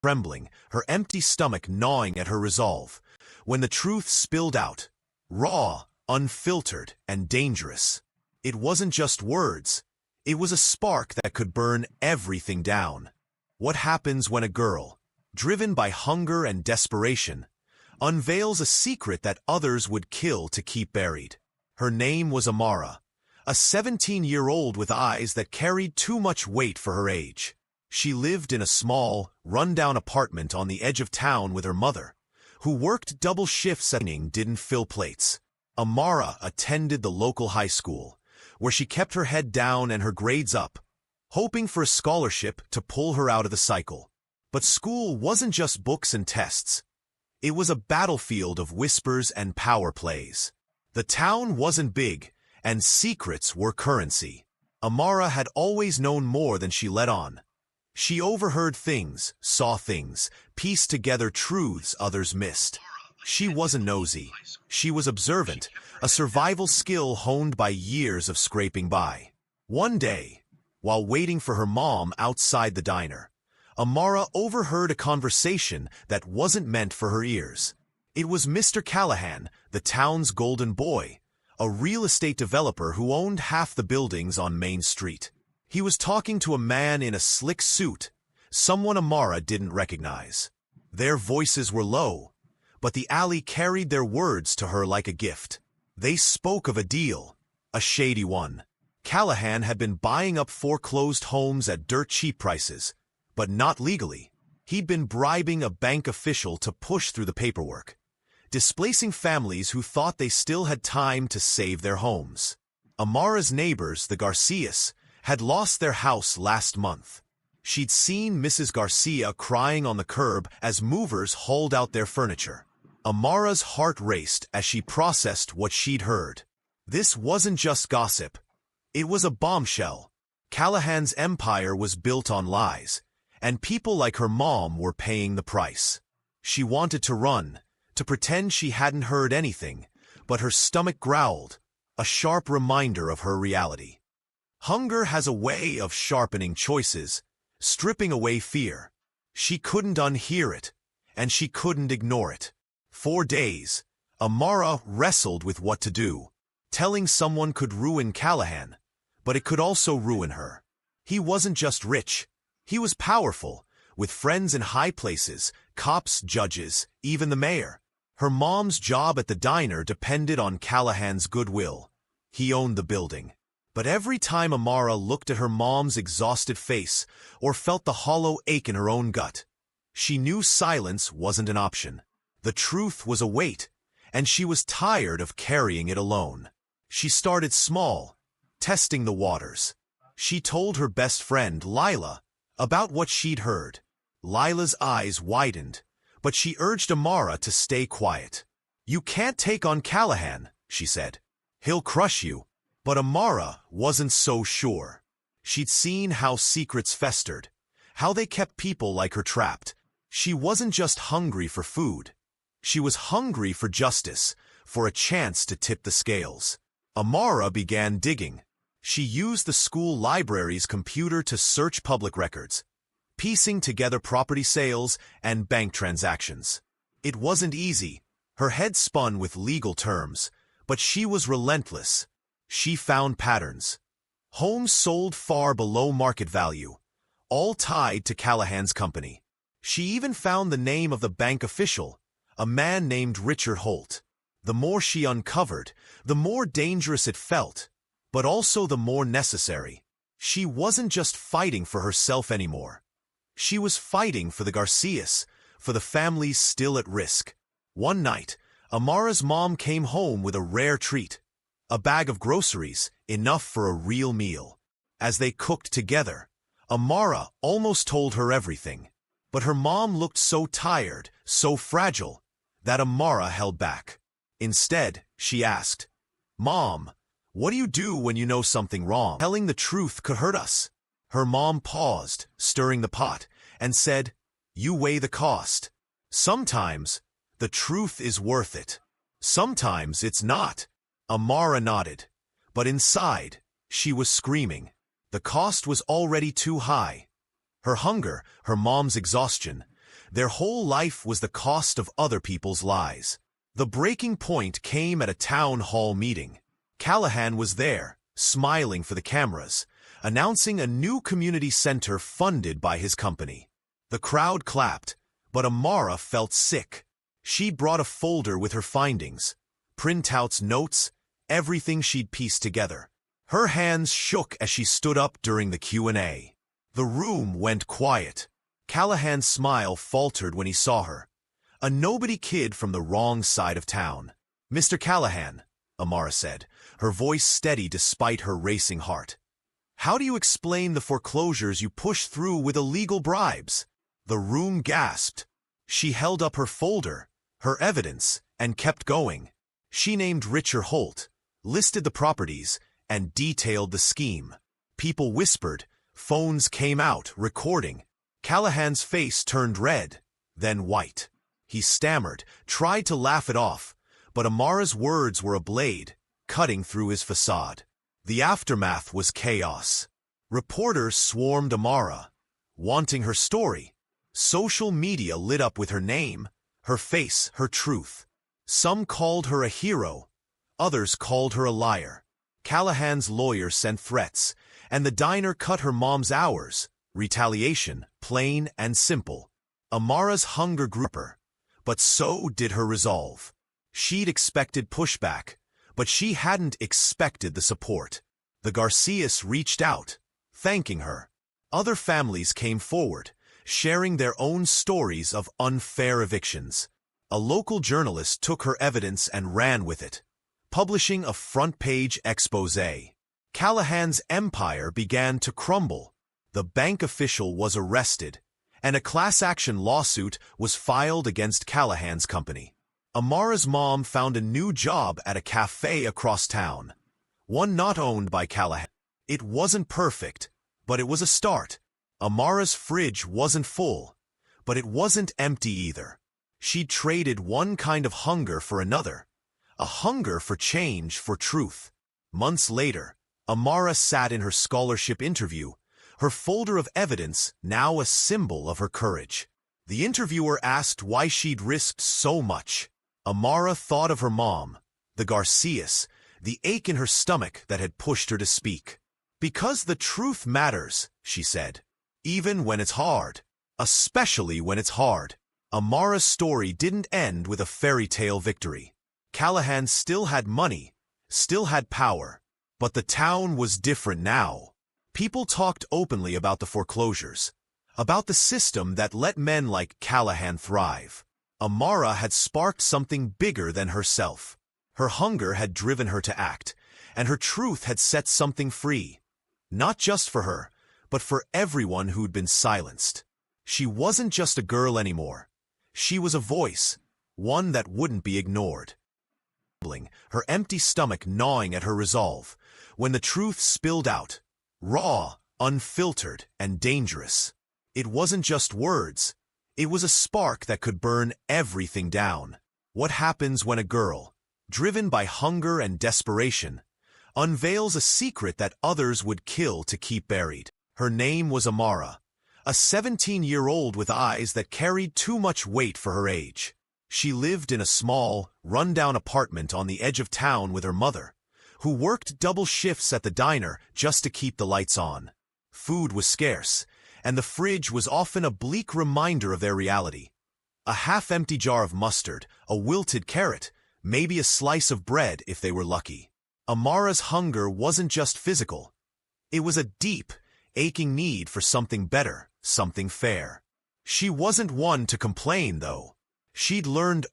trembling, her empty stomach gnawing at her resolve, when the truth spilled out, raw, unfiltered, and dangerous. It wasn't just words. It was a spark that could burn everything down. What happens when a girl, driven by hunger and desperation, unveils a secret that others would kill to keep buried? Her name was Amara, a 17-year-old with eyes that carried too much weight for her age. She lived in a small, run-down apartment on the edge of town with her mother, who worked double shifts and didn't fill plates. Amara attended the local high school, where she kept her head down and her grades up, hoping for a scholarship to pull her out of the cycle. But school wasn't just books and tests. It was a battlefield of whispers and power plays. The town wasn't big, and secrets were currency. Amara had always known more than she let on. She overheard things, saw things, pieced together truths others missed. She wasn't nosy. She was observant, a survival skill honed by years of scraping by. One day, while waiting for her mom outside the diner, Amara overheard a conversation that wasn't meant for her ears. It was Mr. Callahan, the town's golden boy, a real estate developer who owned half the buildings on Main Street. He was talking to a man in a slick suit, someone Amara didn't recognize. Their voices were low, but the alley carried their words to her like a gift. They spoke of a deal, a shady one. Callahan had been buying up foreclosed homes at dirt-cheap prices, but not legally. He'd been bribing a bank official to push through the paperwork, displacing families who thought they still had time to save their homes. Amara's neighbors, the Garcias, had lost their house last month. She'd seen Mrs. Garcia crying on the curb as movers hauled out their furniture. Amara's heart raced as she processed what she'd heard. This wasn't just gossip. It was a bombshell. Callahan's empire was built on lies, and people like her mom were paying the price. She wanted to run, to pretend she hadn't heard anything, but her stomach growled, a sharp reminder of her reality. Hunger has a way of sharpening choices, stripping away fear. She couldn't unhear it, and she couldn't ignore it. For days, Amara wrestled with what to do. Telling someone could ruin Callahan, but it could also ruin her. He wasn't just rich. He was powerful, with friends in high places, cops, judges, even the mayor. Her mom's job at the diner depended on Callahan's goodwill. He owned the building. But every time Amara looked at her mom's exhausted face or felt the hollow ache in her own gut, she knew silence wasn't an option. The truth was a weight, and she was tired of carrying it alone. She started small, testing the waters. She told her best friend, Lila, about what she'd heard. Lila's eyes widened, but she urged Amara to stay quiet. "You can't take on Callahan," she said. "He'll crush you." But Amara wasn't so sure. She'd seen how secrets festered, how they kept people like her trapped. She wasn't just hungry for food. She was hungry for justice, for a chance to tip the scales. Amara began digging. She used the school library's computer to search public records, piecing together property sales and bank transactions. It wasn't easy. Her head spun with legal terms, but she was relentless. She found patterns. Homes sold far below market value, all tied to Callahan's company. She even found the name of the bank official, a man named Richard Holt. The more she uncovered, the more dangerous it felt, but also the more necessary. She wasn't just fighting for herself anymore. She was fighting for the Garcias, for the families still at risk. One night, Amara's mom came home with a rare treat. A bag of groceries, enough for a real meal. As they cooked together, Amara almost told her everything. But her mom looked so tired, so fragile, that Amara held back. Instead, she asked, "Mom, what do you do when you know something wrong? Telling the truth could hurt us." Her mom paused, stirring the pot, and said, "You weigh the cost. Sometimes, the truth is worth it. Sometimes it's not." Amara nodded, but inside, she was screaming. The cost was already too high. Her hunger, her mom's exhaustion, Their whole life was the cost of other people's lies. The breaking point came at a town hall meeting. Callahan was there, smiling for the cameras, announcing a new community center funded by his company. The crowd clapped, but Amara felt sick. She'd brought a folder with her findings, printouts, notes, everything she'd pieced together. Her hands shook as she stood up during the Q&A. The room went quiet. Callahan's smile faltered when he saw her. A nobody kid from the wrong side of town. "Mr. Callahan," Amara said, her voice steady despite her racing heart. "How do you explain the foreclosures you pushed through with illegal bribes?" The room gasped. She held up her folder, her evidence, and kept going. She named Richard Holt, listed the properties, and detailed the scheme. People whispered, phones came out, recording. Callahan's face turned red, then white. He stammered, tried to laugh it off, but Amara's words were a blade, cutting through his facade. The aftermath was chaos. Reporters swarmed Amara, wanting her story. Social media lit up with her name, her face, her truth. Some called her a hero, others called her a liar. Callahan's lawyer sent threats, and the diner cut her mom's hours. Retaliation, plain and simple. Amara's hunger grew, but so did her resolve. She'd expected pushback, but she hadn't expected the support. The Garcias reached out, thanking her. Other families came forward, sharing their own stories of unfair evictions. A local journalist took her evidence and ran with it, publishing a front-page exposé. Callahan's empire began to crumble. The bank official was arrested, and a class-action lawsuit was filed against Callahan's company. Amara's mom found a new job at a cafe across town, one not owned by Callahan. It wasn't perfect, but it was a start. Amara's fridge wasn't full, but it wasn't empty either. She'd traded one kind of hunger for another, a hunger for change, for truth. Months later, Amara sat in her scholarship interview, her folder of evidence now a symbol of her courage. The interviewer asked why she'd risked so much. Amara thought of her mom, the Garcias, the ache in her stomach that had pushed her to speak. "Because the truth matters," she said. "Even when it's hard. Especially when it's hard." Amara's story didn't end with a fairy tale victory. Callahan still had money, still had power, but the town was different now. People talked openly about the foreclosures, about the system that let men like Callahan thrive. Amara had sparked something bigger than herself. Her hunger had driven her to act, and her truth had set something free. Not just for her, but for everyone who'd been silenced. She wasn't just a girl anymore. She was a voice, one that wouldn't be ignored. Her empty stomach gnawing at her resolve, when the truth spilled out, raw, unfiltered, and dangerous. It wasn't just words. It was a spark that could burn everything down. What happens when a girl, driven by hunger and desperation, unveils a secret that others would kill to keep buried? Her name was Amara, a 17-year-old with eyes that carried too much weight for her age. She lived in a small, run-down apartment on the edge of town with her mother, who worked double shifts at the diner just to keep the lights on. Food was scarce, and the fridge was often a bleak reminder of their reality. A half-empty jar of mustard, a wilted carrot, maybe a slice of bread if they were lucky. Amara's hunger wasn't just physical. It was a deep, aching need for something better, something fair. She wasn't one to complain, though. She'd learned